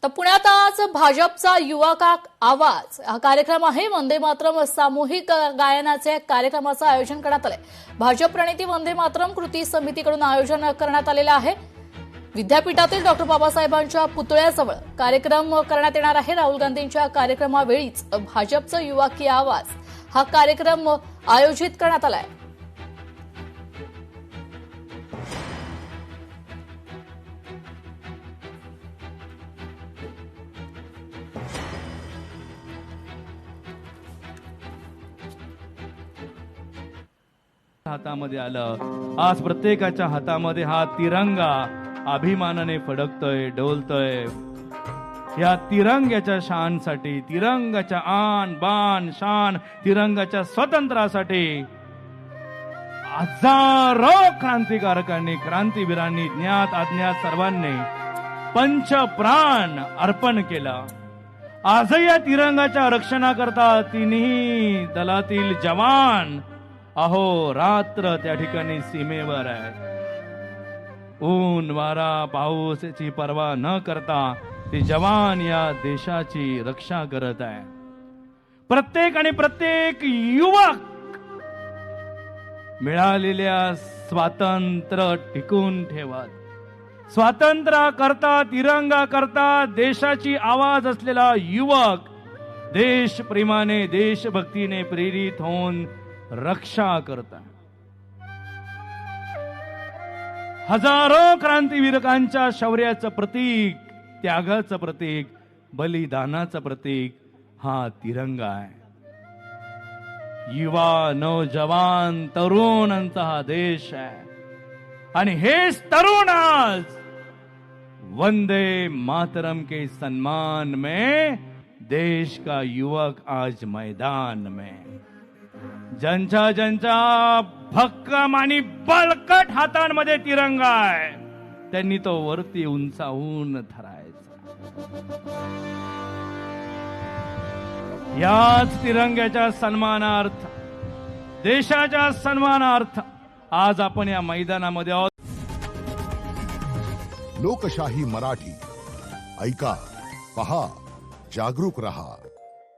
तर पुण्यात आज भाजपचा युवा का आवाज हा कार्यक्रम आहे। वंदे मातरम सामूहिक गायनाचे कार्यक्रमाचं आयोजन करण्यात आलंय। भाजप प्रणिती वंदे मातरम कृती समितीकडून आयोजन करण्यात आलेलं आहे। विद्यापीठातील डॉक्टर बाबासाहेबांच्या पुतळ्याजवळ कार्यक्रम करण्यात येणार आहे। राहुल गांधींच्या कार्यक्रमावेळीच भाजपचा युवा की आवाज हा कार्यक्रम आयोजित करण्यात आलाय। हातामध्ये आलं। आज प्रत्येकाच्या हातामध्ये हा तिरंगा अभिमानाने फडकतोय, डोलतोय। या तिरंग्याच्या शानसाठी, तिरंगाच्या आन बान शान, तिरंगाच्या स्वातंत्र्यासाठी हजारो क्रांतिकारकांनी, क्रांतीवीरांनी, ज्ञात अज्ञात सर्वांनी पंचप्राण अर्पण केला। आजही या तिरंगाच्या रक्षणाकरता तिन्ही दलातील जवान अहो रात्र त्या ठिकाणी सीमेवर आहे। ऊन वारा पाऊस याची पर्वा न करता ते जवान या देशाची रक्षा करत आहे। प्रत्येक युवक मिळालेल्या स्वातंत्र्य टिकून ठेवत, स्वातंत्र्य करता, तिरंगा करता देशाची आवाज असलेला युवक देशप्रेमाने, देशभक्तीने प्रेरित होऊन रक्षा करता। हजारो क्रांतीवीरकांच्या शौर्याचं प्रतीक, त्यागाचं प्रतीक, बलिदानाचं प्रतीक हा तिरंगा आहे। युवा, नौजवान, तरुणांचा हा देश आहे आणि हेच तरुण आज वंदे मातरम के सम्मान में, देश का युवक आज मैदान में। ज्यांच्या भक्कम आणि बळकट हातांमध्ये तिरंगा आहे त्यांनी तो वरती उंचावून धरायचा। याच तिरंग्याच्या सन्मानार्थ, देशाच्या सन्मानार्थ आज आपण या मैदानामध्ये आहोत। लोकशाही मराठी ऐका, पहा, जागरूक रहा।